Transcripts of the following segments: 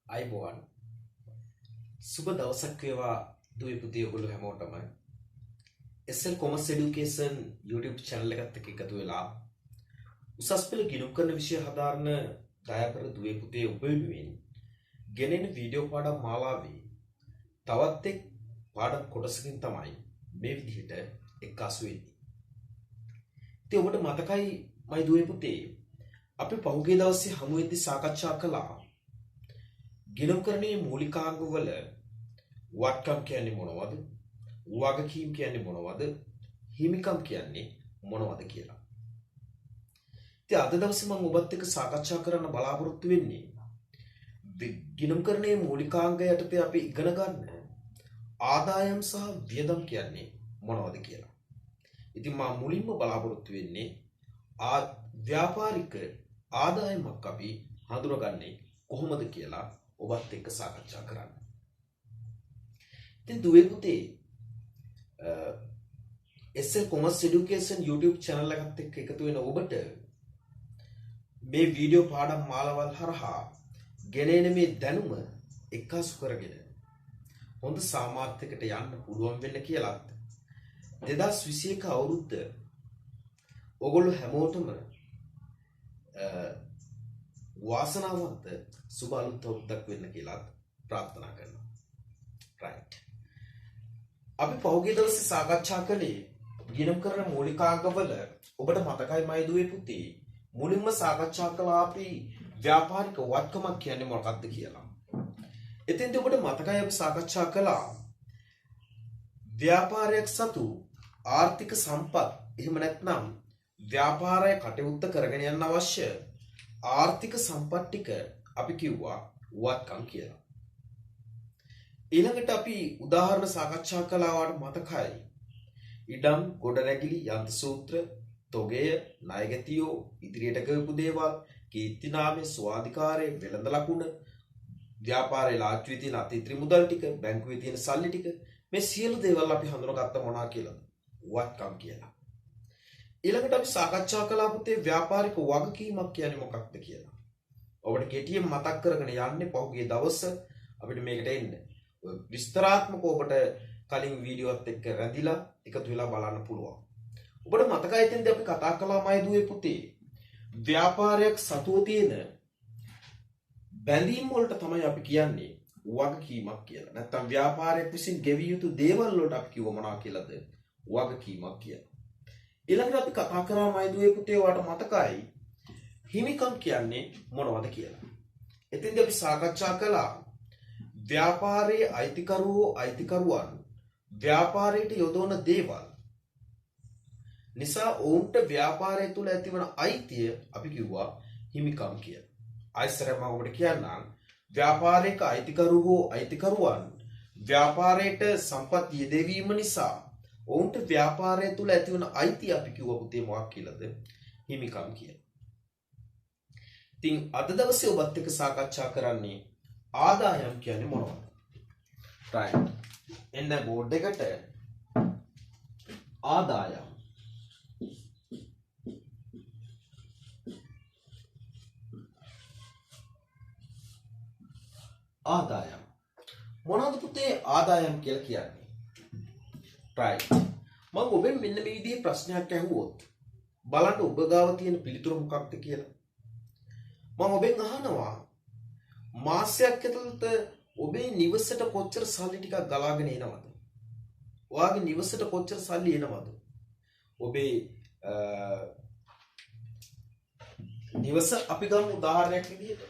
අයිබෝවන් සුබ දවසක් වේවා දුවේ පුතේ ඔයගොල්ලෝ හැමෝටම SL Commerce Education YouTube channel එකත් එක්ක එකතු වෙලා උසස් පෙළ ගිණුම් කරන විෂය හදාරන දයාකර දුවේ පුතේ ඔබ වෙනුවෙන් ගෙනෙන වීඩියෝ පාඩම් මාලාවේ තවත් එක් පාඩම් කොටසකින් තමයි මේ විදිහට එක්කාසු වෙන්නේ. ඉතින් ඔබට මතකයි මයි දුවේ පුතේ අපි පහුගිය දවසේ හමු වෙද්දී සාකච්ඡා කළා ගිණුම්කරණයේ මූලිකාංග වල වත්කම් කියන්නේ මොනවද? වගකීම් කියන්නේ මොනවද? හිමිකම් කියන්නේ මොනවද කියලා. ඉතින් අද දවසේ මම ඔබත් එක්ක සාකච්ඡා කරන්න බලාපොරොත්තු වෙන්නේ ගිණුම්කරණයේ මූලිකාංග යටතේ අපි ඉගෙන ගන්න ආදායම් සහ වියදම් කියන්නේ මොනවද කියලා. ඉතින් මම මුලින්ම බලාපොරොත්තු වෙන්නේ ව්‍යාපාරික ආදායමක් අපි හඳුනගන්නේ කොහොමද කියලා ඔබත් එක්ක සාකච්ඡා කරන්න. ඉතින් දුවේ පුතේ SL Commerce Education YouTube channel එකත් එක්ක එකතු වෙන ඔබට මේ වීඩියෝ පාඩම් මාලාවල් හරහා ගෙනෙන මේ දැනුම එක්කාසු කරගෙන හොඳ සාමාර්ථයකට යන්න පුළුවන් වෙන්න කියලාත් 2021 අවුරුද්ද ඔයගොල්ලෝ හැමෝටම වාසනාවන්ත සුබ අලුත් අවුරුද්දක් වෙන්න කියලා ප්‍රාර්ථනා කරනවා. right. අපි පහුගිය දවසේ සාකච්ඡා කළේ ගිණුම් කරන මූලිකාංගවල ඔබට මතකයි මයි දුවේ පුතේ මුලින්ම සාකච්ඡා කළා අපි ව්‍යාපාරික වත්කමක් කියන්නේ මොකක්ද කියලා. එතෙන්දී ඔබට මතකයි අපි සාකච්ඡා කළා ව්‍යාපාරයක් සතු ආර්ථික සම්පත් එහෙම නැත්නම් ව්‍යාපාරය කටයුත්ත කරගෙන යන්න අවශ්‍ය ආර්ථික සම්පත් ටික අපි කිව්වා වත්කම් කියලා. ඊළඟට අපි උදාහරණ සාකච්ඡා කළාට මතකයි ඉඩම් ගොඩනැගිලි යන්ත්‍ර සූත්‍ර තොගය ණයගැතියෝ ඉදිරියට කරපු දේවල් කීර්ති නාමය ස්වාධිකාරය වෙළඳ ලකුණ ව්‍යාපාරයේ ලාච්චුවේ තියෙන අතිත්‍රි මුදල් ටික බැංකුවේ තියෙන සල්ලි ටික මේ සියලු දේවල් අපි හඳුනාගත්ත මොනවා කියලාද වත්කම් කියලා. ඊළඟට අපි සාකච්ඡා කළා පුතේ ව්‍යාපාරික වගකීමක් කියන්නේ මොකක්ද කියලා. ඔබට කෙටියෙන් මතක් කරගෙන යන්නේ පහුගිය දවස් අපිට මේකට එන්න. විස්තරාත්මකව ඔබට කලින් වීඩියෝත් එක්ක රැඳිලා එකතු වෙලා බලන්න පුළුවන්. ඔබට මතකයි එතෙන්දී අපි කතා කළා මයි දුවේ පුතේ ව්‍යාපාරයක් සතුව තියෙන බැඳීම් වලට තමයි අපි කියන්නේ වගකීමක් කියලා. නැත්නම් ව්‍යාපාරයක් විසින් ගෙවිය යුතු දේවල් වලට අපි කිව්ව මොනවා කියලාද වගකීමක් කියලා. ඊළඟට අපි කතා කරා මයි දුවේ පුතේ ඔයාලට මතකයි හිමිකම් කියන්නේ මොනවද කියලා. එතෙන්දී අපි සාකච්ඡා කළා ව්‍යාපාරයේ අයිතිකරුවෝ අයිතිකරුවන් ව්‍යාපාරයට යොදවන දේවල් නිසා ඔවුන්ට ව්‍යාපාරය තුළ ඇතිවන අයිතිය අපි කිව්වා හිමිකම් කියලා. ආයිසරම මම ඔබට කියන්නම් ව්‍යාපාරයක අයිතිකරුවෝ අයිතිකරුවන් ව්‍යාපාරයට සම්පත් යෙදවීම නිසා ඔවුන්ට ව්‍යාපාරය තුළ ඇතිවන අයිතිය අපි කිව්ව පුතේ මොකක් කියලාද හිමිකම් කියලා. ඉතින් අද දවසේ ඔබත් එක්ක සාකච්ඡා කරන්නේ ආදායම් කියන්නේ මොනවද? right. එන්න බෝඩ් එකට ආදායම් මොනවද පුතේ ආදායම් කියලා කියන්නේ? right. මම ඔබෙන් මෙන්න මේ විදිහේ ප්‍රශ්නයක් අහුවොත් බලන්න ඔබ ගාව තියෙන පිළිතුර මොකක්ද කියලා. මම ඔබෙන් අහනවා මාසයක් ඇතුළත ඔබේ නිවසට කොච්චර සල්ලි ටිකක් ගලාගෙන එනවද? ඔයාගේ නිවසට කොච්චර සල්ලි එනවද? ඔබේ නිවස අපි ගමු උදාහරණයක් විදිහට.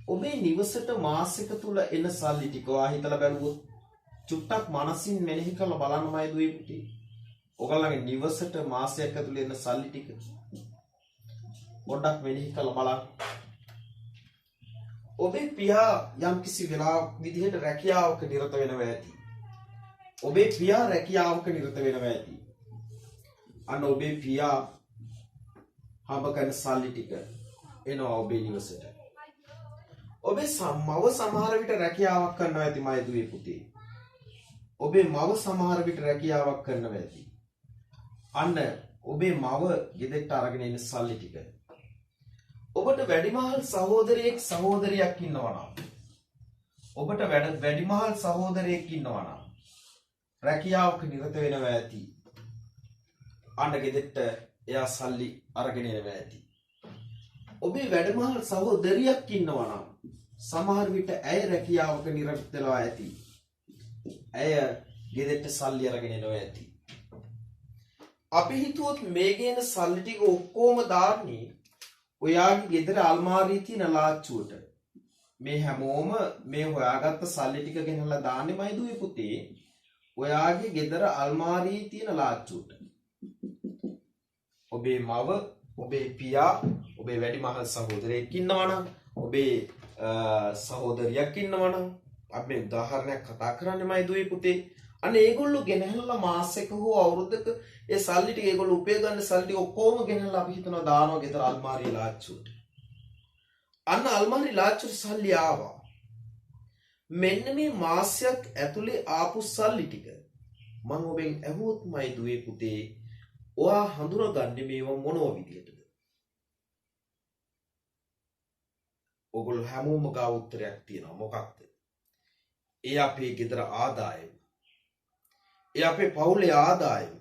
ඔබේ නිවසට මාසෙක තුල එන සල්ලි ටික ඔයා හිතලා බලුවොත් චුට්ටක් මනසින් මෙනෙහි කරලා බලන්න මයි දුවේ පුතේ. ඔයගොල්ලන්ගේ නිවසට මාසයක් ඇතුළේ එන සල්ලි ටික පොඩ්ඩක් මෙනෙහි කරලා බලන්න. ඔබේ පියා යම් කිසි වෙලාවක විදිහට රැකියාවක නිරත වෙනවා ඇති. ඔබේ පියා රැකියාවක නිරත වෙනවා ඇති. අන්න ඔබේ පියා හම්බ කරන සල්ලි ටික එනවා ඔබේ නිවසට. ඔබේ මව සමහර විට රැකියාවක් කරනවා ඇති මයි දුවේ පුතේ. ඔබේ මව සමහර විට රැකියාවක් කරනවා ඇති. අන්න ඔබේ මව ගෙදරට අරගෙන එන සල්ලි ටික. ඔබට වැඩිමහල් සහෝදරයෙක් සහෝදරියක් ඉන්නවා නම් ඔබට වැඩිමහල් සහෝදරයෙක් ඉන්නවා නම් රැකියාවක නිරත වෙනවා ඇති. අන්න ගෙදරට එයා සල්ලි අරගෙන එනවා ඇති. ඔබේ වැඩිමහල් සහෝදරියක් ඉන්නවා නම් සමහර විට ඇය රැකියාවක නිරත වෙලා ඇති. ඇය ගෙදරට සල්ලි අරගෙන එනවා ඇති. අපි හිතුවොත් මේ ගේන සල්ලි ටික ඔක්කොම දාන්නේ ඔයාගේ ගෙදර අල්මාරියේ තියෙන ලාච්චුවට. මේ හැමෝම මේ හොයාගත්ත සල්ලි ටික ගෙනල්ලා දාන්නේ මයි දුවේ පුතේ ඔයාගේ ගෙදර අල්මාරියේ තියෙන ලාච්චුවට. ඔබේ මව, ඔබේ පියා, ඔබේ වැඩිමහල් සහෝදරයෙක් ඉන්නවනම්, ඔබේ සහෝදරියක් ඉන්නවනම් අපි උදාහරණයක් කතා කරන්නේ මයි දුවේ පුතේ. අන්න ඒගොල්ලෝ ගෙනහැල්ලා මාසෙක හෝ අවුරුද්දක ඒ සල්ලි ටික ඒගොල්ලෝ උපය ගන්න සල්ලි ටික ඔක්කොම ගෙනහැල්ලා අපි හිතනවා දානවා ගෙදර අල්මාරියේ ලාච්චුවට. අන්න අල්මාරියේ ලාච්චුවට සල්ලි ආවා. මෙන්න මේ මාසයක් ඇතුලේ ආපු සල්ලි ටික මම ඔබෙන් ඇහුවොත් මයි දුවේ පුතේ ඔයා හඳුනගන්නේ මේවා මොනව විදියටද? ඔගොල්ලෝ හැමෝම ගාව උත්තරයක් තියෙනවා. මොකක්ද? ඒ අපේ ගෙදර ආදායම. ඒ අපේ පවුලේ ආදායම.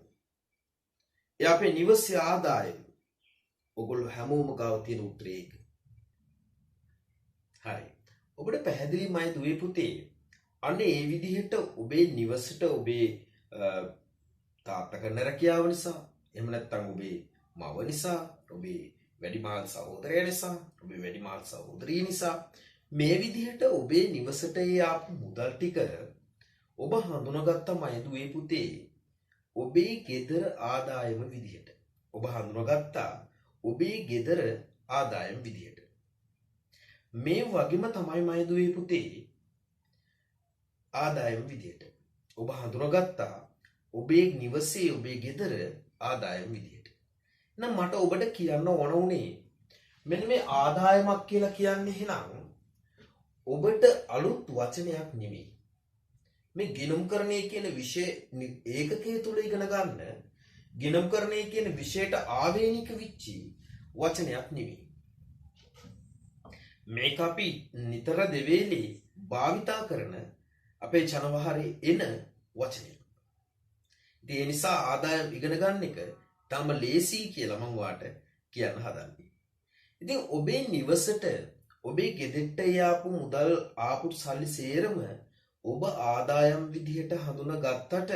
ඒ අපේ නිවසේ ආදායම. ඔගොල්ලෝ හැමෝම ගාව තියෙන උත්තරේ ඒක. හරි. ඔබට පැහැදිලි මයි දුවේ පුතේ. අන්න ඒ විදිහට ඔබේ නිවසට ඔබේ තාත්තා කරන රැකියාව නිසා, එහෙම නැත්නම් ඔබේ මව නිසා, ඔබේ වැඩිමහල් සහෝදරයා නිසා, ඔබේ වැඩිමහල් සහෝදරිය නිසා මේ විදිහට ඔබේ නිවසට ආපු මුදල් ටික ඔබ හඳුනාගත්තා මයි දුවේ පුතේ ඔබේ ගෙදර ආදායම විදිහට. ඔබ හඳුනාගත්තා ඔබේ ගෙදර ආදායම විදිහට. මේ වගේම තමයි මයි දුවේ පුතේ ආදායම විදිහට. ඔබ හඳුනාගත්තා ඔබේ නිවසේ ඔබේ ගෙදර ආදායම විදිහට. එහෙනම් මට ඔබට කියන්න ඕන උනේ මෙන්න මේ ආදායමක් කියලා කියන්නේ එහෙනම් ඔබට අලුත් වචනයක් නෙමෙයි. මේ ගිණුම්කරණය කියන විෂය ඒකකයේ තුල ඉගෙන ගන්න ගිණුම්කරණය කියන විෂයට ආවේනික විච්චි වචනයක් නෙමෙයි. මේක අපි නිතර දෙවේලේ භාවිතා කරන අපේ ජනවහරේ එන වචනයක්. ඒ නිසා ආදායම් ඉගෙන ගන්න එක තාම ලේසි කියලා මම වාට කියන්න හදන්නේ. ඉතින් ඔබේ නිවසට ඔබේ ගෙදරට යාපු මුදල් ආපු සල්ලි සේරම ඔබ ආදායම් විදිහට හඳුනාගත්තට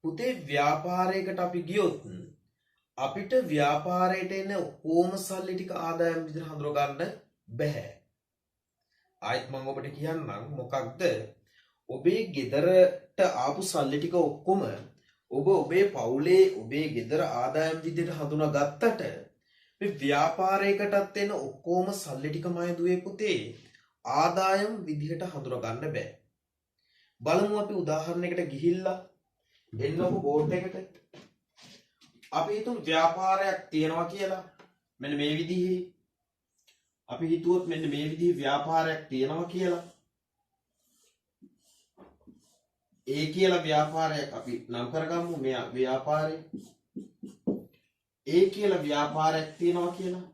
පුතේ ව්‍යාපාරයකට අපි ගියොත් අපිට ව්‍යාපාරයට එන ඕම සල්ලි ටික ආදායම් විදිහට හඳුනා ගන්න බෑ. ආයිත් මම ඔබට කියන්නම් මොකක්ද ඔබේ ගෙදරට ආපු සල්ලි ටික ඔක්කොම ඔබ ඔබේ පවුලේ ඔබේ ගෙදර ආදායම් විදිහට හඳුනා ගත්තට මේ ව්‍යාපාරයකටත් එන ඔක්කොම සල්ලි ටික මය දුවේ පුතේ ආදායම් විදිහට හඳුනා ගන්න බෑ. බලමු අපි උදාහරණයකට ගිහිල්ලා එන්නකො බෝඩ් එකට. අපි හිතමු ව්‍යාපාරයක් තියෙනවා කියලා. මෙන්න මේ විදිහේ අපි හිතුවොත් මෙන්න මේ විදිහේ ව්‍යාපාරයක් තියෙනවා කියලා. ඒ කියලා ව්‍යාපාරයක් අපි නම් කරගමු මේ ව්‍යාපාරේ. ඒ කියලා ව්‍යාපාරයක් තියෙනවා කියලා.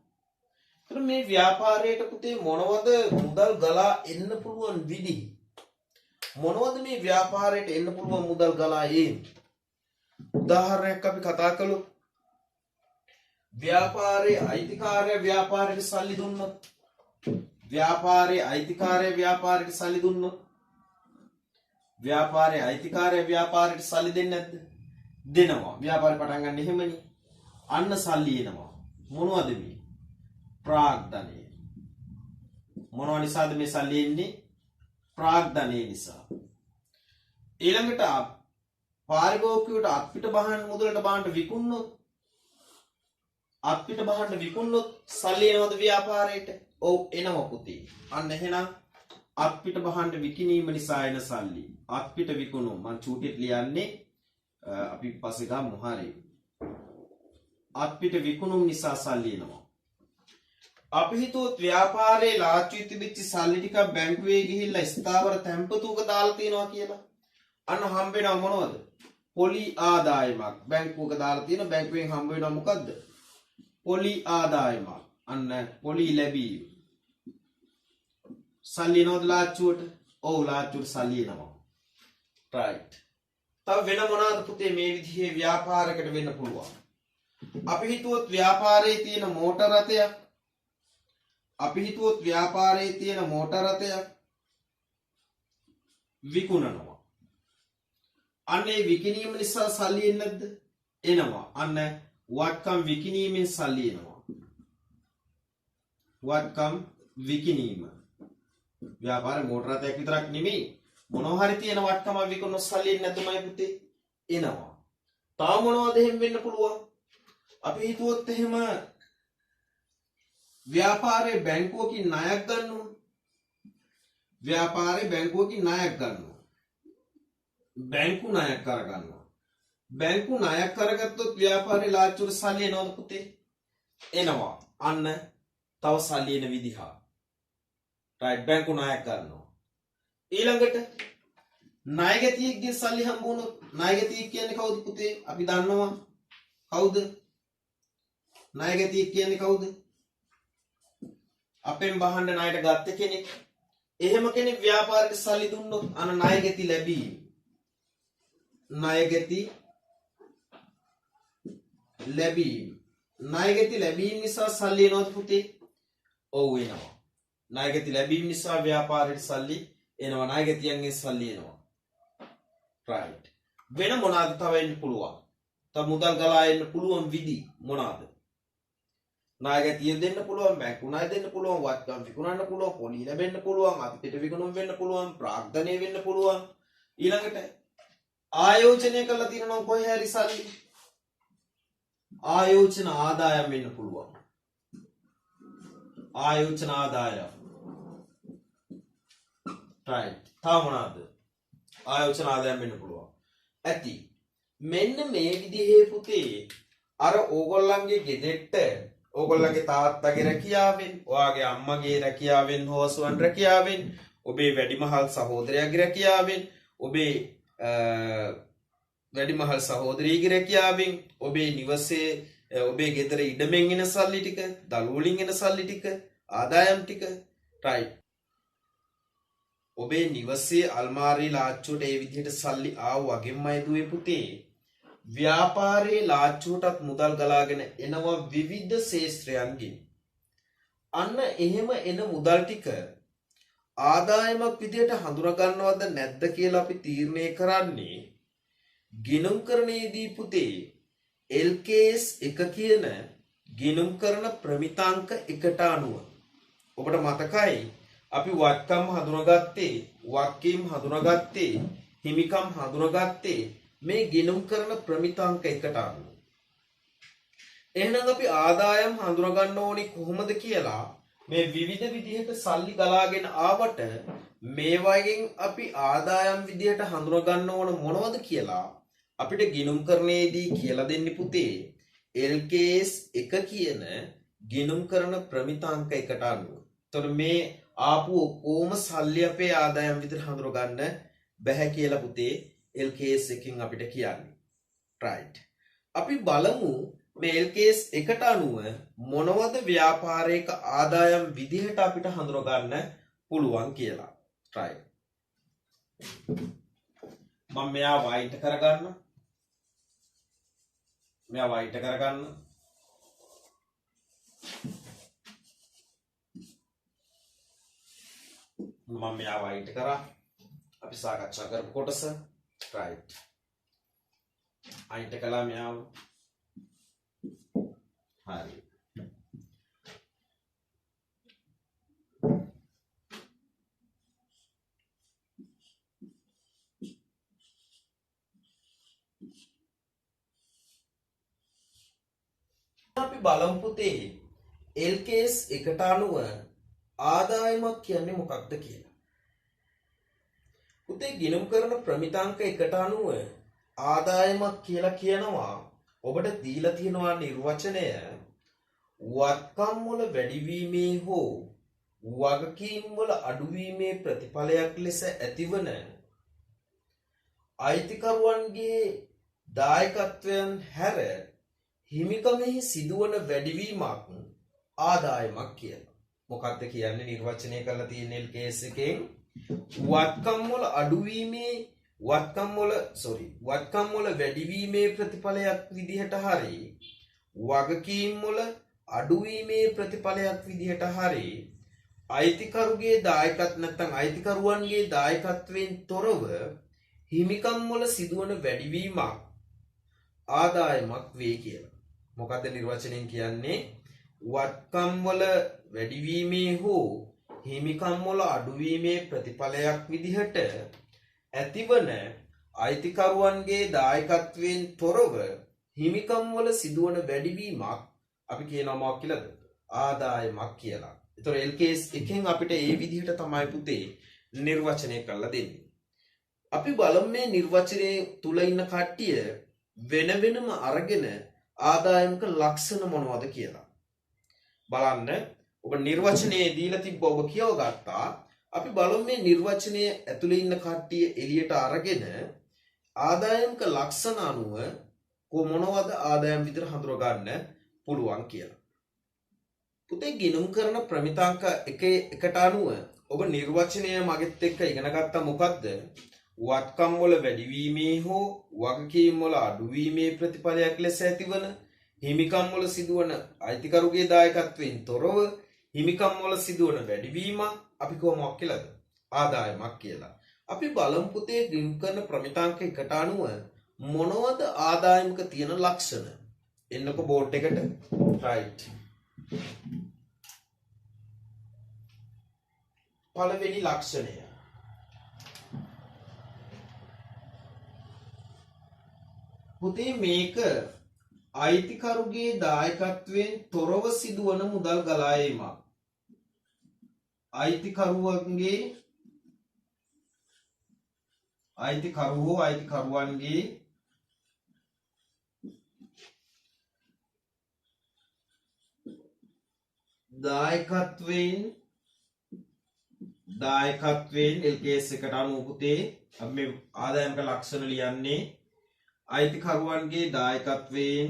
ඒතර මේ ව්‍යාපාරයට පුතේ මොනවද මුදල් ගලා එන්න පුළුවන් විදි? මොනවද මේ ව්‍යාපාරයට එන්න පුළුවන් මුදල් ගලා එන්නේ? උදාහරණයක් අපි කතා කළොත් ව්‍යාපාරයේ අයිතිකාරය ව්‍යාපාරයට සල්ලි දුන්නොත් ව්‍යාපාරයේ අයිතිකාරය ව්‍යාපාරයට සල්ලි දුන්නොත් ව්‍යාපාරයේ අයිතිකාරය ව්‍යාපාරයට සල්ලි දෙන්නේ නැද්ද? දෙනවා. ව්‍යාපාරේ පටන් ගන්න එහෙමනේ. අන්න සල්ලි එනවා. මොනවද මේ? ප්‍රාග්ධනය. මොනවා නිසාද මේ සල්ලි එන්නේ? ප්‍රාග්ධනය නිසා. ඊළඟට පාරිභෝගිකයට අත්පිට බහන්න මුදලට බහන්න විකුණනොත් අත්පිට බහන්න විකුණනොත් සල්ලි එනවද ව්‍යාපාරයට? ඔව් එනවා පුතේ. අන්න එහෙනම් අත්පිට බහන්න විකිණීම නිසා එන සල්ලි. අත්පිට විකුණු මම චූටියට ලියන්නේ අපි පස්සේ ගමු හරියි. අත්පිට විකුණුම් නිසා සල්ලි එනවා. අපි හිතුවොත් ව්‍යාපාරයේ ලාච්චුවේ තිබිච්ච සල්ලි ටිකක් බැංකුවේ ගිහිල්ලා ස්ථාවර තැන්පතුක දාලා තියනවා කියලා. අන්න හම්බ වෙනව මොනවද? පොලි ආදායමක්. බැංකුවක දාලා තියෙන බැංකුවෙන් හම්බ වෙනව මොකද්ද? පොලි ආදායමක්. අන්න පොලි ලැබීම. සල්ලි එනවද ලාච්චුවට? ඔව් ලාච්චුවට සල්ලි එනවා. right. තව වෙන මොනවාද පුතේ මේ විදිහේ ව්‍යාපාරයකට වෙන්න පුළුවන්? අපි හිතුවොත් ව්‍යාපාරයේ තියෙන මෝටර රථයක් විකුණනවා. අන්න ඒ විකිණීම නිසා සල්ලි එන්නේ නැද්ද? එනවා. අන්න වත්කම් විකිණීමෙන් සල්ලි එනවා. වත්කම් විකිණීම. ව්‍යාපාරේ මෝටර රථයක් විතරක් නෙමෙයි මොනවා හරි තියෙන වත්කම විකුණන සල්ලි එන්නේ නැතුමයි පුතේ එනවා. තාම මොනවද එහෙම වෙන්න පුළුවන්? අපි හිතුවොත් එහෙම ව්‍යාපාරේ බැංකුවකින් ණයක් ගන්නවා. බැංකු ණයක් කරගන්නවා. බැංකු ණයක් කරගත්තොත් ව්‍යාපාරේ ලාච්චුවට සල්ලි එනවද පුතේ? එනවා. අන්න තව සල්ලි එන විදිහ. right බැංකු ණයක් ගන්නවා. ඊළඟට ණයගැතියෙක්ගේ සල්ලි හම්බ වුණොත් ණයගැතියෙක් කියන්නේ කවුද පුතේ? අපි දන්නවා. කවුද? ණයගැතියෙක් කියන්නේ කවුද? අපෙන් බහන්න ණයට ගත්ත කෙනෙක්. එහෙම කෙනෙක් ව්‍යාපාරයට සල්ලි දුන්නොත් අන ණයගැති ලැබීම. ණයගැති ලැබීම නිසා සල්ලි එනවද පුතේ? ඔව් එනවා. ණයගැති ලැබීම නිසා ව්‍යාපාරයට සල්ලි එනවා. ණයගැතියන්ගේ සල්ලි එනවා. right. වෙන මොනවාද තව එන්න පුළුවන්? තව මුදල් ගලා එන්න පුළුවන් විදි මොනවාද? ණයගැතිය දෙන්න පුළුවන්, බැංකු ණය දෙන්න පුළුවන්, වත්කම් විකුණන්න පුළුවන්, පොලි ලැබෙන්න පුළුවන්, අත්පිට විකුණුම් වෙන්න පුළුවන්, ප්‍රාග්ධනය වෙන්න පුළුවන්. ඊළඟට ආයෝජනය කරලා තියෙනවා කොහේ හරි සල්ලි. ආයෝජන ආදායම් වෙන්න පුළුවන්. ආයෝජන ආදායම්. right. තව මොනවාද? ආයෝජන ආදායම් වෙන්න පුළුවන්. ඇති. මෙන්න මේ විදිහේ පුතේ අර ඕගොල්ලන්ගේ ගෙදෙට්ට ඕගොල්ලන්ගේ තාත්තගේ රැකියාවෙන්, ඔයාගේ අම්මගේ රැකියාවෙන්, හොසුවන් රැකියාවෙන්, ඔබේ වැඩිමහල් සහෝදරයාගේ රැකියාවෙන්, ඔබේ වැඩිමහල් සහෝදරියගේ රැකියාවෙන්, ඔබේ නිවසේ ඔබේ ගෙදර ඉඩමෙන් එන සල්ලි ටික, දළු වලින් එන සල්ලි ටික, ආදායම් ටික, right. ඔබේ නිවසේ අල්මාරි ලාච්චුවට ඒ විදිහට සල්ලි ආව වගේමයි දුවේ පුතේ. ව්‍යාපාරයේ ලාච්චුවටත් මුදල් ගලාගෙන එනවා විවිධ ශේෂ්ත්‍රයන්ගෙන්. අන්න එහෙම එන මුදල් ටික ආදායමක් විදිහට හඳුනා ගන්නවද නැද්ද කියලා අපි තීරණය කරන්නේ ගිණුම් කරණයේදී පුතේ LKS 1 කියන ගිණුම් කරන ප්‍රමිතාංක 1ට අනුව. ඔබට මතකයි අපි වත්කම් හඳුනාගත්තේ, වක්කීම් හඳුනාගත්තේ, හිමිකම් හඳුනාගත්තේ මේ ගිණුම් කරන ප්‍රමිතාංක 1ට අනුව. එහෙනම් අපි ආදායම් හඳුනා ගන්න ඕනි කොහොමද කියලා මේ විවිධ විදිහට සල්ලි ගලාගෙන ආවට මේ වගේ අපි ආදායම් විදිහට හඳුනා ගන්න ඕන මොනවද කියලා අපිට ගිණුම් කරණයේදී කියලා දෙන්නේ පුතේ LKS 1 කියන ගිණුම් කරන ප්‍රමිතාංක 1ට අනුව. එතකොට මේ ආපු ඔක්කොම සල්ලි අපේ ආදායම් විදිහට හඳුනා ගන්න බැහැ කියලා පුතේ LKS එකකින් අපිට කියන්නේ. right. අපි බලමු මේ LKS 1ට අනුව මොනවද ව්‍යාපාරයක ආදායම් විදිහට අපිට හඳුනා ගන්න පුළුවන් කියලා. right. මම මෙයා වයිට් කරගන්න. මම මෙයා වයිට් කරා. අපි සාකච්ඡා කරපු කොටස. right. අයිට කළා මෙයාව. හරි. අපි බලමු පුතේ LKS 1ට අනුව ආදායමක් කියන්නේ මොකක්ද කියලා. පුතේ ගිණුම් කරන ප්‍රමිතාංක එකට අනුව ආදායමක් කියලා කියනවා ඔබට දීලා තියෙනවා නිර්වචනය වත්කම් වල වැඩිවීමේ හෝ වගකීම් වල අඩුවීමේ ප්‍රතිඵලයක් ලෙස ඇතිවන අයිතිකරුවන්ගේ දායකත්වයන් හැර හිමිකමෙහි සිදුවන වැඩිවීමක් ආදායමක් කියලා. මොකක්ද කියන්නේ නිර්වචනය කරලා තියෙන කේස් එකෙන් වත්කම් වල වැඩිවීමේ ප්‍රතිඵලයක් විදිහට හරි වගකීම් වල අඩුවීමේ ප්‍රතිඵලයක් විදිහට හරි අයිතිකරුගේ දායකත්ව නැත්නම් අයිතිකරුවන්ගේ දායකත්වයෙන් තොරව හිමිකම් වල සිදුවන වැඩිවීමක් ආදායමක් වේ කියලා. මොකද්ද නිර්වචනයෙන් කියන්නේ? වත්කම් වල වැඩිවීමේ හෝ හිමිකම් වල අඩුවීමේ ප්‍රතිඵලයක් විදිහට ඇතිවන අයිතිකරුවන්ගේ දායකත්වයෙන් තොරව හිමිකම් වල සිදුවන වැඩිවීමක් අපි කියනවා මොකක් කියලාද? ආදායමක් කියලා. ඒතර LKS එකෙන් අපිට මේ විදිහට තමයි පුතේ නිර්වචනය කරලා දෙන්නේ. අපි බලමු මේ නිර්වචනයේ තුල ඉන්න කට්ටිය වෙන වෙනම අරගෙන ආදායමක ලක්ෂණ මොනවද කියලා. බලන්න ඔබ නිර්වචනයේ දීලා තිබ්බ ඔබ කියව ගත්තා. අපි බලමු මේ නිර්වචනයේ ඇතුලේ ඉන්න කට්ටිය එළියට අරගෙන ආදායමක ලක්ෂණ අනුව මොනවද ආදායම් විතර හඳුනා ගන්න පුළුවන් කියලා. පුතේ ගිණුම් කරන ප්‍රමිතාංක එකට අනුව ඔබ නිර්වචනය මගෙත් එක්ක ඉගෙන ගත්තා මොකද්ද? වත්කම් වල වැඩිවීමේ හෝ වගකීම් වල අඩුවීමේ ප්‍රතිඵලයක් ලෙස ඇතිවන හිමිකම් වල සිදුවන අයිතිකරුගේ දායකත්වයෙන් තොරව හිමිකම් වල සිදුවන වැඩිවීම අපි කොහොමද කියලාද? ආදායමක් කියලා. අපි බලමු පුතේ ගිණුම් කරන ප්‍රමිතාංක එකට අනුව මොනවද ආදායමක තියෙන ලක්ෂණ? එන්නකො බෝඩ් එකට. right. පළවෙනි ලක්ෂණය පුතේ මේක අයිතිකරුගේ දායකත්වයෙන් තොරව සිදුවන මුදල් ගලා ඒමක්. අයිතිකරුවන්ගේ දායකත්වයෙන් LKS එකට අනුව පුතේ අපි මේ ආදායමක ලක්ෂණ ලියන්නේ අයිතිකරුවන්ගේ දායකත්වයෙන්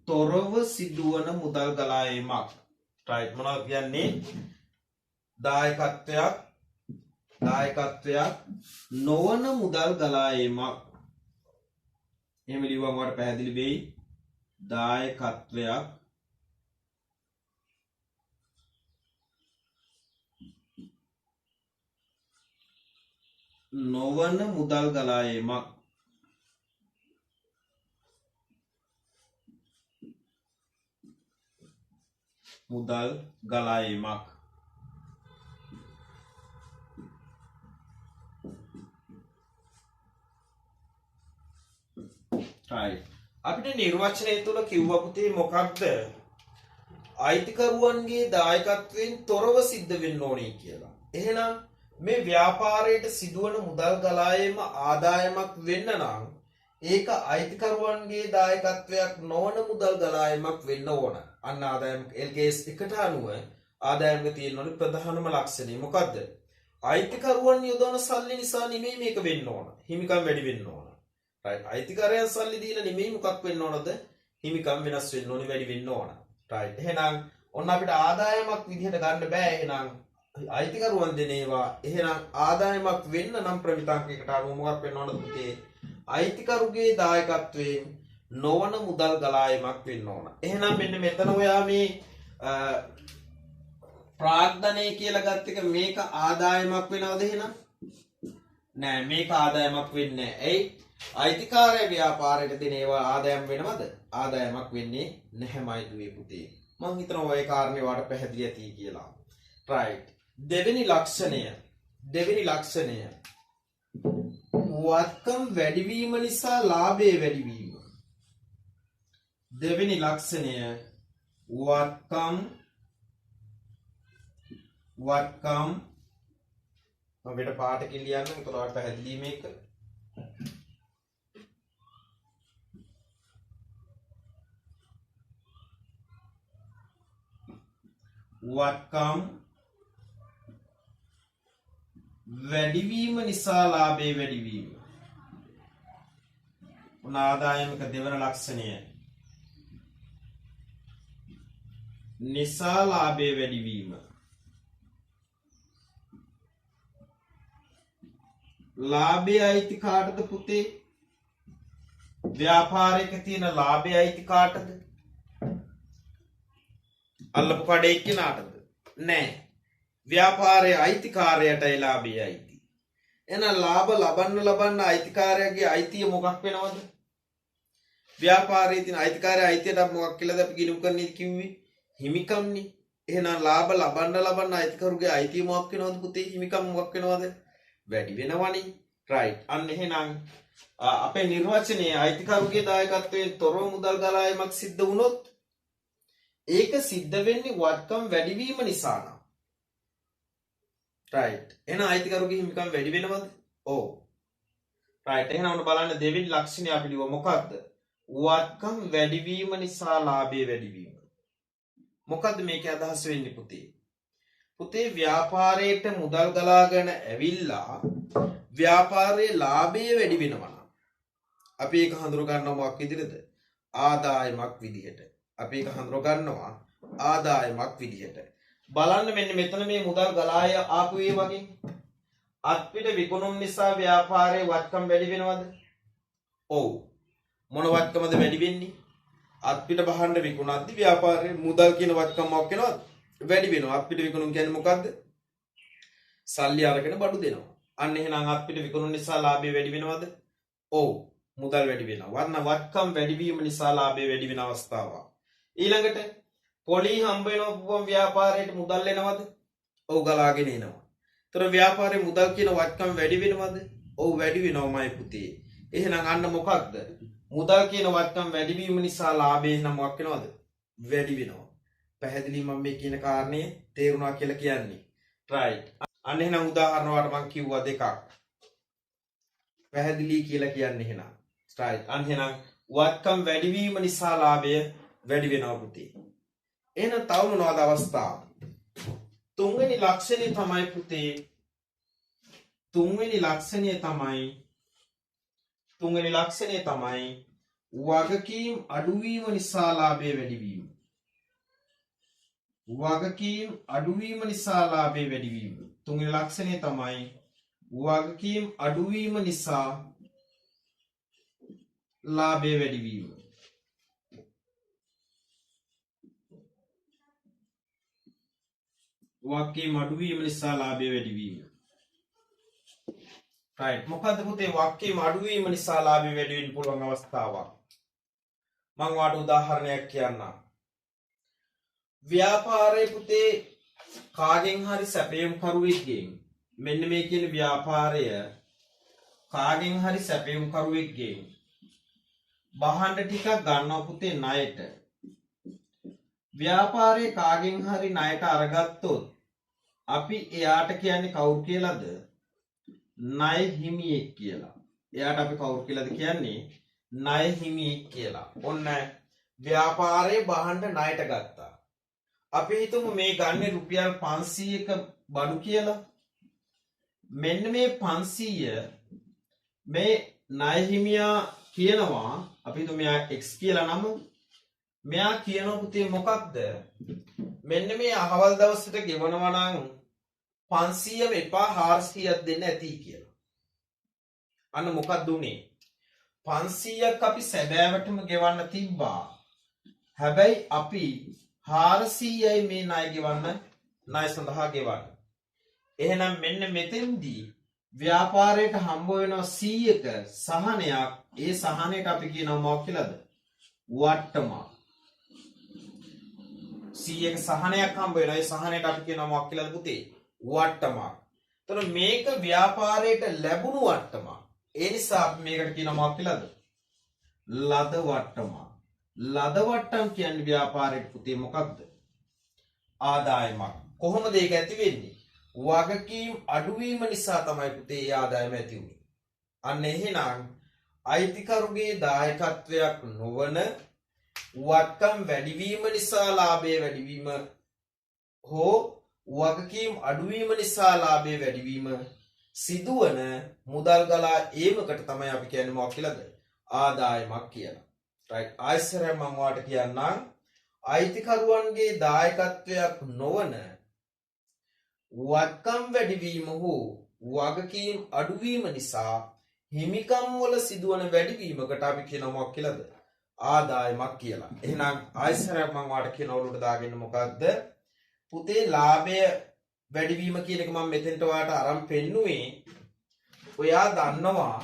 තොරව සිදුවන මුදල් ගලා ඒමක්. right මොනවද කියන්නේ? දායකත්වයක් නොවන මුදල් ගලා ඒමක්. එහෙම ලියුවම වල පැහැදිලි වෙයි. දායකත්වයක් නොවන මුදල් ගලා ඒමක්. right. අපිට නිර්වචනය තුල කිව්වා පුතේ මොකක්ද? අයිතිකරුවන්ගේ දායකත්වයෙන් තොරව සිද්ධ වෙන්න ඕනේ කියලා. එහෙනම් මේ ව්‍යාපාරයට සිදුවන මුදල් ගලා ඒම ආදායමක් වෙන්න නම් ඒක අයිතිකරුවන්ගේ දායකත්වයක් නොවන මුදල් ගලා ඒමක් වෙන්න ඕන. අන්න ආදායම LKS එකට අනුව ආදායමක තියෙන ඕනේ ප්‍රධානම ලක්ෂණය මොකද්ද? අයිතිකරුවන් යොදවන සල්ලි නිසා නෙමෙයි මේක වෙන්න ඕන. හිමිකම් වැඩි වෙන්න ඕන. right. අයිතිකරයන් සල්ලි දීලා නෙමෙයි මොකක් වෙන්න ඕනද? හිමිකම් වෙනස් වෙන්න ඕනේ වැඩි වෙන්න ඕන. right. එහෙනම් ඔන්න අපිට ආදායමක් විදිහට ගන්න බෑ. එහෙනම් අයිතිකරුවන් දෙන ඒවා එහෙනම් ආදායමක් වෙන්න නම් ප්‍රමිතාංකයකට අනුව මොකක් වෙන්න ඕනද පුතේ? අයිතිකරුගේ දායකත්වයෙන් නොවන මුදල් ගලා ඒමක් වෙන්න ඕන. එහෙනම් මෙන්න මෙතන ඔයා මේ ප්‍රාග්ධනය කියලා ගත්ත එක මේක ආදායමක් වෙනවද එහෙනම්? නෑ මේක ආදායමක් වෙන්නේ නෑ. ඇයි? අයිතිකාරය ව්‍යාපාරයට දෙන ඒවා ආදායම් වෙනවද? ආදායමක් වෙන්නේ නැහැමයි දුවේ පුතේ. මම හිතනවා ඔය කාරණේ වාට පැහැදිලි ඇති කියලා. right. දෙවෙනි ලක්ෂණය වත්කම් වැඩිවීම නිසා ලාභය වැඩිවීම. දෙවෙනි ලක්ෂණය වත්කම් වත්කම් මම වෙන පාටකින් ලියන්නම් ඒකට ඔයාලට පැහැදිලි මේක වත්කම් වැඩිවීම නිසා ලාභේ වැඩිවීම උන ආදායමක දෙවන ලක්ෂණය නිසා ලාභේ වැඩිවීම ලාභය අයිති කාටද පුතේ ව්‍යාපාරයක තියෙන ලාභය අයිති කාටද අල්ලපු කඩේ කෙනාටද නෑ ව්‍යාපාරයේ අයිතිකාරයටයි ලාභය අයිති එහෙනම් ලාභ ලබන්න අයිතිකාරයාගේ අයිතිය මොකක් වෙනවද ව්‍යාපාරයේ තියෙන අයිතිකාරයා අයිතියට මොකක් කියලාද අපි ගිණුම් කරන්නේ කිව්වේ හිමිකම්නේ එහෙනම් ලාභ ලබන්න අයිතිකරුගේ අයිතිය මොකක් වෙනවද පුතේ හිමිකම් මොකක් වෙනවද වැඩි වෙනවනේ රයිට් අන්න එහෙනම් අපේ නිර්වචනයේ අයිතිකරුගේ දායකත්වයෙන් තොරව මුදල් ගලායමක් සිද්ධ වුණොත් ඒක සිද්ධ වෙන්නේ වත්කම් වැඩිවීම නිසා නම් රයිට් එහෙනම් අයිතිකරුගේ හිමිකම් වැඩි වෙනවද ඔව් රයිට් එහෙනම් ඔන්න බලන්න දෙවෙනි ලක්ෂණය අපි ලියුවා මොකක්ද වත්කම් වැඩිවීම නිසා ලාභය වැඩිවීම මොකද්ද මේකේ අදහස වෙන්නේ පුතේ ව්‍යාපාරයට මුදල් ගලාගෙන ඇවිල්ලා ව්‍යාපාරයේ ලාභය වැඩි වෙනවා නම් අපි ඒක හඳුර ගන්නවා මොකක් විදිහටද ආදායමක් විදිහට අපි ඒක හඳුර ගන්නවා ආදායමක් විදිහට බලන්න මෙන්න මෙතන මේ මුදල් ගලාය ආපු ඒ වගේ අත්පිට විකුණුම් නිසා ව්‍යාපාරයේ වත්කම් වැඩි වෙනවද ඔව් මොන වත්කමද වැඩි වෙන්නේ අත්පිට බහන්න විකුණද්දි ව්‍යාපාරයේ මුදල් කියන වත්කම මොකක් වෙනවද වැඩි වෙනවා අත්පිට විකුණුම් කියන්නේ මොකද්ද සල්ලි අරගෙන බඩු දෙනවා අන්න එහෙනම් අත්පිට විකුණුම් නිසා ලාභය වැඩි වෙනවද ඔව් මුදල් වැඩි වෙනවා වර්ණ වත්කම් වැඩි වීම නිසා ලාභය වැඩි වෙන අවස්ථාවක් ඊළඟට පොලි හම්බ වෙනවා ව්‍යාපාරයට මුදල් එනවද ඔව් ගලාගෙන එනවා ඒතර ව්‍යාපාරයේ මුදල් කියන වත්කම් වැඩි වෙනවද ඔව් වැඩි වෙනවමයි පුතේ එහෙනම් අන්න මොකක්ද මුදල් කියන වත්කම් වැඩි වීම නිසා ලාභය නම් මොකක් වෙනවද වැඩි වෙනවා පැහැදිලි මම මේ කියන කාරණේ තේරුණා කියලා කියන්නේ රයිට් අන්න එහෙනම් උදාහරණ වලට මම කිව්වා දෙකක් පැහැදිලි කියලා කියන්නේ එහෙනම් රයිට් අන්න එහෙනම් වත්කම් වැඩි වීම නිසා ලාභය වැඩි වෙනවා පුතේ එහෙනම් තව මොනවද අවස්ථාව තුන්වෙනි ලක්ෂණය තමයි පුතේ තුන්වෙනි ලක්ෂණය තමයි වගකීම් අඩුවීම නිසා ලාභය වැඩිවීම වගකීම් අඩුවීම නිසා ලාභය වැඩිවීම තුන්වෙනි ලක්ෂණය තමයි වගකීම් අඩුවීම නිසා ලාභය වැඩිවීම වගකීම් අඩුවීම නිසා ලාභය වැඩිවීම right මොකද්ද පුතේ වගකීම් අඩුවීම නිසා ලාභය වැඩි වෙන්න පුළුවන් අවස්ථාවක් මම ඔයාලට උදාහරණයක් කියන්නම් ව්‍යාපාරයේ පුතේ කාගෙන් හරි සැපයුම් කරුවෙක්ගෙන් මෙන්න මේ කියන ව්‍යාපාරය කාගෙන් හරි සැපයුම් කරුවෙක්ගෙන් බහඬ ටිකක් ගන්නවා පුතේ ණයට ව්‍යාපාරයේ කාගෙන් හරි ණයට අරගත්තොත් අපි එයාට කියන්නේ කවුරු කියලාද ණය හිමියෙක් කියලා. එයාට අපි කවුරු කියලාද කියන්නේ ණය හිමියෙක් කියලා. ඔන්න ව්‍යාපාරයේ බහඬ ණයට ගත්තා. අපි හිතමු මේ ගන්නේ රුපියල් 500ක බඩු කියලා. මෙන්න මේ 500 මේ ණය හිමියා කියනවා අපි හිතමු මෙයා x කියලා නම මෙයා කියනවා පුතේ මොකක්ද මෙන්න මේ අහවල් දවසට ගෙවනවා නම් 500ම එපා 400ක් දෙන්න ඇති කියලා. අන්න මොකක්ද උනේ 500ක් අපි සැබෑවටම ගෙවන්න තිබ්බා. හැබැයි අපි 400යි මේ ණය ගෙවන්න ණය සඳහා ගෙවන්න. එහෙනම් මෙන්න මෙතෙන්දී ව්‍යාපාරයට හම්බ වෙනවා 100ක සහනයක්. ඒ සහනයට අපි කියනවා මොකක් කියලාද? වට්ටමක්. 100ක සහනයක් හම්බ වෙනවා. ඒ සහනයට අපි කියනවා මොකක් කියලාද පුතේ? වට්ටමක්. එතකොට මේක ව්‍යාපාරයට ලැබුණු වට්ටමක්. ඒ නිසා අපි මේකට කියනවා මොකක් කියලාද? ලද වට්ටමක්. ලද වට්ටම් කියන්නේ ව්‍යාපාරයට පුතේ මොකක්ද? ආදායමක්. කොහොමද ඒක ඇති වෙන්නේ? වගකීම් අඩුවීම නිසා තමයි පුතේ ඒ ආදායම ඇති වුනේ. අන්න එහෙනම් අයිතිකරුගේ දායකත්වයක් නොවන වත්කම් වැඩිවීම නිසා ලාභය වැඩිවීම හෝ වගකීම් අඩුවීම නිසා ලාභය වැඩිවීම සිදුවන මුදල් ගලා ඒමකට තමයි අපි කියන්නේ මොකක් කියලාද? ආදායමක් කියලා. right. ආයෙසරම මම ඔයාලට කියන්නම් අයිතිකරුවන්ගේ දායකත්වයක් නොවන වත්කම් වැඩිවීම හෝ වගකීම් අඩුවීම නිසා හිමිකම් වල සිදුවන වැඩිවීමකට අපි කියනවා මොකක් කියලාද? ආදායමක් කියලා. එහෙනම් ආයෙසරම මම ඔයාලට කියන ඔළුවට දාගෙන මොකද්ද? පුතේ ලාභය වැඩිවීම කියන එක මම මෙතෙන්ට ඔයාලට අරන් පෙන්නුවේ ඔයා දන්නවා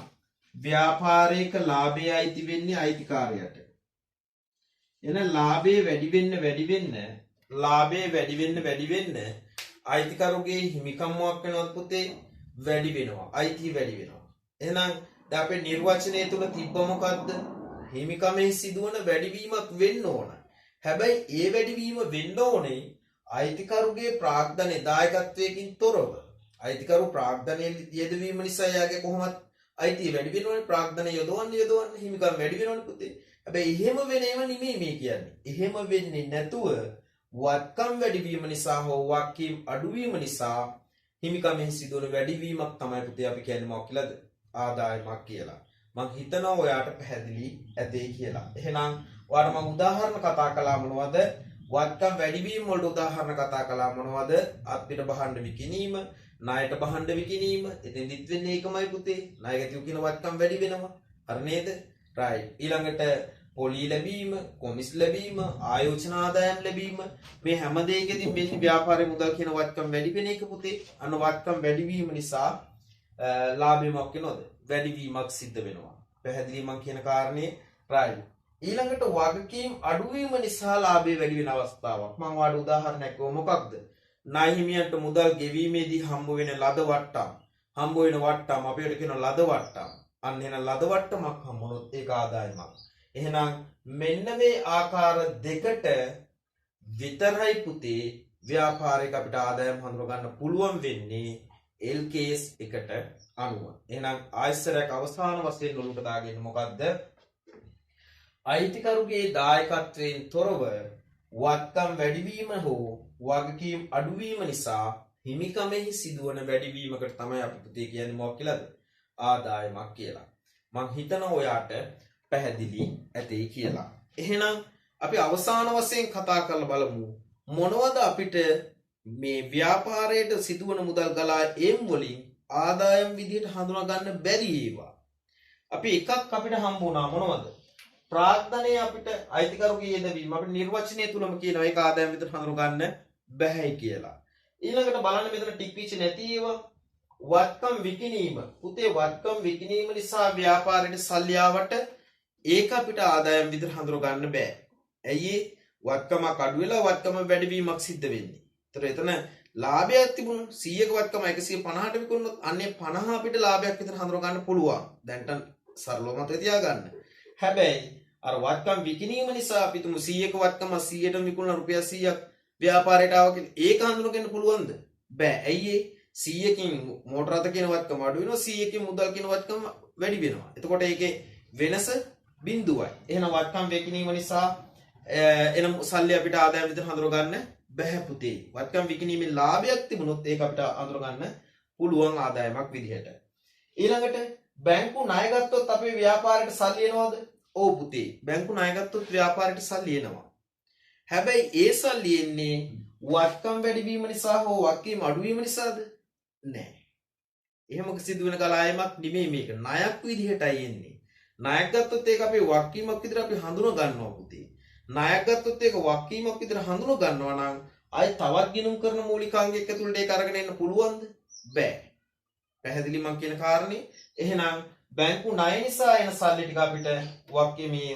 ව්‍යාපාරයක ලාභය අයිති වෙන්නේ අයිතිකාරයට. එන ලාභය වැඩි වෙන්න අයිතිකරුගේ හිමිකම්මක් වෙනවත් පුතේ වැඩි වෙනවා. අයිතිය වැඩි වෙනවා. එහෙනම් දැන් අපේ නිර්වචනය තුල තිබ්බ මොකද්ද? හිමිකමෙහි සිදුවන වැඩිවීමක් වෙන්න ඕන. හැබැයි ඒ වැඩිවීම වෙන්න ඕනේ අයිතිකරුගේ ප්‍රාග්ධනයේ දායකත්වයකින් තොරව. අයිතිකරු ප්‍රාග්ධනයේ යෙදවීම නිසා යාගේ කොහොමත් අයිතිය වැඩි වෙනවනේ. ප්‍රාග්ධනය යොදවන්න හිමිකම් වැඩි වෙනවනේ පුතේ. හැබැයි එහෙම වෙන ඒවා නෙමෙයි මේ කියන්නේ. එහෙම වෙන්නේ නැතුව වත්කම් වැඩිවීම නිසා හෝ වගකීම් අඩුවීම නිසා හිමිකමෙහි සිදුවන වැඩිවීමක් තමයි පුතේ අපි කියන්නේ මොකක් කියලාද? ආදායමක් කියලා. මම හිතනවා ඔයාට පැහැදිලි ඇතේ කියලා. එහෙනම් ඔයාලට මම උදාහරණ කතා කළා මොනවද? වත්කම් වැඩිවීම වලට උදාහරණ කතා කළා මොනවද? අත්පිට බහන්න විකිණීම, ණයට බහන්න විකිණීම. එතෙන්දිත් වෙන්නේ ඒකමයි පුතේ. ණයගැතියෝ කියන වත්කම් වැඩි වෙනවා. හරි නේද? right. ඊළඟට පොලී ලැබීම, කොමිස් ලැබීම, ආයෝජන ආදායම් ලැබීම මේ හැම දෙයකදී මේ ව්‍යාපාරයේ මුදල් කියන වත්කම් වැඩි වෙන එක පුතේ. අන්න වත්කම් වැඩිවීම නිසා ලාභයක් වෙනවද? වැඩිවීමක් සිද්ධ වෙනවා. පැහැදිලි මම කියන කාරණේ right. ඊළඟට වගකීම් අඩුවීම නිසා ලාභය වැඩි වෙන අවස්ථාවක්. මම ඔයාලට උදාහරණයක් කිව්ව මොකක්ද? ණය හිමියන්ට මුදල් ගෙවීමේදී හම්බ වෙන ලද වට්ටම්. හම්බ වෙන වට්ටම් අපිට කියන ලද වට්ටම්. අන්න එන ලද වට්ටමක් හම්බුනොත් ඒක ආදායමක්. එහෙනම් මෙන්න මේ ආකාර දෙකට විතරයි පුතේ ව්‍යාපාරයක අපිට ආදායම් හඳුනා ගන්න පුළුවන් වෙන්නේ LKS එකට අනුව. එහෙනම් ආයසරයක් අවසාන වශයෙන් ඔලුවට දාගෙන මොකද්ද? අයිතිකරුගේ දායකත්වයෙන් තොරව වත්කම් වැඩිවීම හෝ වගකීම් අඩුවීම නිසා හිමිකමෙහි සිදුවන වැඩිවීමකට තමයි අපි පුතේ කියන්නේ මොකක් කියලාද? ආදායමක් කියලා. මම හිතනවා ඔයාට පැහැදිලි ඇතේ කියලා. එහෙනම් අපි අවසාන වශයෙන් කතා කරලා බලමු මොනවද අපිට මේ ව්‍යාපාරයට සිදුවන මුදල් ගලා එම් වලින් ආදායම් විදිහට හඳුනා ගන්න බැරි ඒවා. අපි එකක් අපිට හම්බ වුණා මොනවද? ප්‍රාග්ධනයේ අපිට අයිතිකරුගේ යෙදවීම අපිට නිර්වචනය තුලම කියනවා ඒක ආදායම් විදිහට හඳුනා ගන්න බැහැයි කියලා. ඊළඟට බලන්න මෙතන ටික් පිච් නැති ඒවා වත්කම් විකිණීම. පුතේ වත්කම් විකිණීම නිසා ව්‍යාපාරයට සල්ලි ආවට ඒක අපිට ආදායම් විදිහට හඳුනා ගන්න බෑ. ඇයි ඒ? වත්කමක් අඩු වෙලා වත්කම වැඩිවීමක් සිද්ධ වෙන්නේ. ඒතර එතන ලාභයක් තිබුණා 100ක වත්කම 150ට විකුණුනොත් අන්නේ 50 අපිට ලාභයක් විතර හඳුනා ගන්න පුළුවන්. දැන්ට සරලව මතක තියාගන්න. හැබැයි අර වත්කම් විකිණීම නිසා අපි තුමු 100ක වත්කම 100ට විකුණන රුපියල් 100ක් ව්‍යාපාරයට ආව කියලා ඒක හඳුනගන්න පුළුවන්ද? බෑ. ඇයි ඒ? 100කින් මෝටර රථ කියන වත්කම අඩු වෙනවා 100කින් මුදල් කියන වත්කම වැඩි වෙනවා. එතකොට ඒකේ වෙනස බිඳුවයි. එහෙනම් වත්කම් විකිණීම නිසා එන සල්ලි අපිට ආදායම් විතර හඳුනා ගන්න බැහැ පුතේ. වත්කම් විකිණීමේ ලාභයක් තිබුණොත් ඒක අපිට හඳුනා ගන්න පුළුවන් ආදායමක් විදිහට. ඊළඟට බැංකු ණය ගත්තොත් අපේ ව්‍යාපාරයට සල්ලි එනවද? ඔව් පුතේ. බැංකු ණය ගත්තොත් ව්‍යාපාරයට සල්ලි එනවා. හැබැයි ඒ සල්ලි එන්නේ වත්කම් වැඩිවීම නිසා හෝ වගකීම් අඩුවීම නිසාද? නෑ. එහෙම සිදු වෙන ගලායමක් නෙමෙයි මේක. ණයක් විදිහටයි එන්නේ. ණයක් ගත්තොත් ඒක අපේ වගකීමක් විදිහට අපි හඳුනා ගන්නවා පුතේ. ණයක් ගත්තොත් ඒක වගකීමක් විදිහට හඳුනා ගන්නවා නම් ආයි තවත් ගිණුම් කරන මූලිකාංගයක් ඇතුළට ඒක අරගෙන එන්න පුළුවන්ද? බෑ. පැහැදිලි මං කියන කාරණේ. එහෙනම් බැංකු ණය නිසා එන සල්ලි ටික අපිට වගකීමේ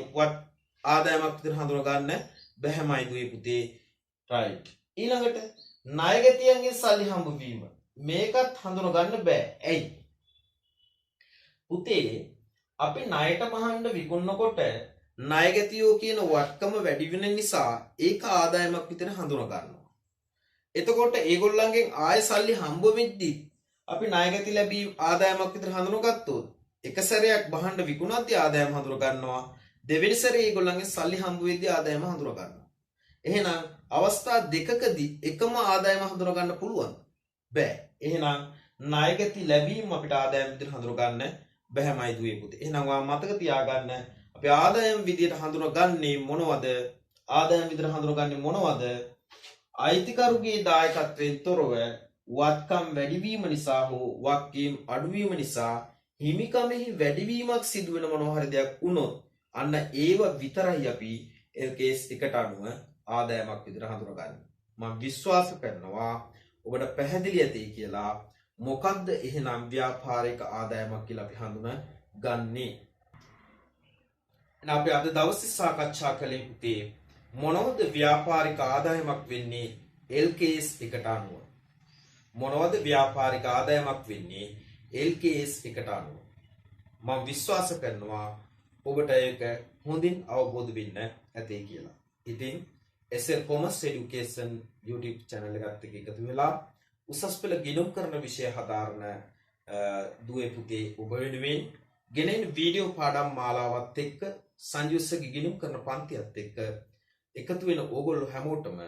ආදායමක් විදිහට හඳුනා ගන්න බැහැමයි දුවේ පුතේ. right. ඊළඟට ණයගැතියන්ගේ සල්ලි හම්බවීම. මේකත් හඳුනා ගන්න බෑ. ඇයි? පුතේ අපි ණයට බහන්න විකුණනකොට ණයගැතියෝ කියන වටකම වැඩි වෙන නිසා ඒක ආදායමක් විතර හඳුනා ගන්නවා. එතකොට ඒගොල්ලන්ගෙන් ආය සල්ලි හම්බ වෙද්දි අපි ණයගැති ලැබී ආදායමක් විතර හඳුනගත්තොත් එක සැරයක් බහන්න විකුණද්දී ආදායම හඳුන ගන්නවා. දෙවෙනි සැරේ ඒගොල්ලන්ගෙන් සල්ලි හම්බ වෙද්දී ආදායම හඳුන ගන්නවා. එහෙනම් අවස්ථා දෙකකදී එකම ආදායම හඳුන ගන්න පුළුවන්. බෑ. එහෙනම් ණයගැති ලැබීම අපිට ආදායම විදිහට හඳුන ගන්න බැහැමයි දුවේ පුතේ. එහෙනම් ඔයා මතක තියාගන්න අපි ආදායම විදිහට හඳුනගන්නේ මොනවද? ආදායම විදිහට හඳුනගන්නේ මොනවද? අයිතිකරුගේ දායකත්වයෙන් තොරව වත්කම් වැඩිවීම නිසා හෝ වක්කීම් අඩුවීම නිසා හිමිකමෙහි වැඩිවීමක් සිදුවෙන මොනවා හරි දෙයක් වුණොත් අන්න ඒව විතරයි අපි කේස් එකට අනුව ආදායමක් විදිහට හඳුනගන්නේ. මම විශ්වාස කරනවා ඔබට පැහැදිලි ඇති කියලා. මොකක්ද එහෙනම් ව්‍යාපාරික ආදායමක් කියලා අපි හඳුනගන්නේ? එහෙනම් අපි අද දවසේ සාකච්ඡා කළේ පුතේ මොනවද ව්‍යාපාරික ආදායමක් වෙන්නේ LKS එකට අනුව? මොනවද ව්‍යාපාරික ආදායමක් වෙන්නේ LKS එකට අනුව? මම විශ්වාස කරනවා ඔබට ඒක හොඳින් අවබෝධ වෙන්න ඇතේ කියලා. ඉතින් SL Commerce Education YouTube channel එකත් එක්ක එකතු වෙලා උසස් පෙළ ගිණුම් කරන විෂය හදාරන දුවේ පුතේ ඔබ වෙනුවෙන් ගෙනෙන වීඩියෝ පාඩම් මාලාවත් එක්ක සංයුස්සගේ ගිණුම් කරන පන්තියත් එක්ක එකතු වෙන ඕගොල්ලෝ හැමෝටම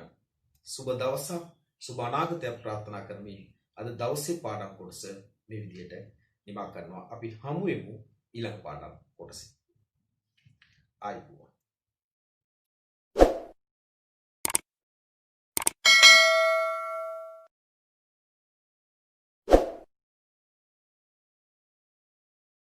සුබ දවසක් සුබ අනාගතයක් ප්‍රාර්ථනා කරමින් අද දවසේ පාඩම් කොටස මේ විදිහට නිමා කරනවා. අපි හමු වෙමු ඊළඟ පාඩම් කොටසේ. ආයිබෝවන්.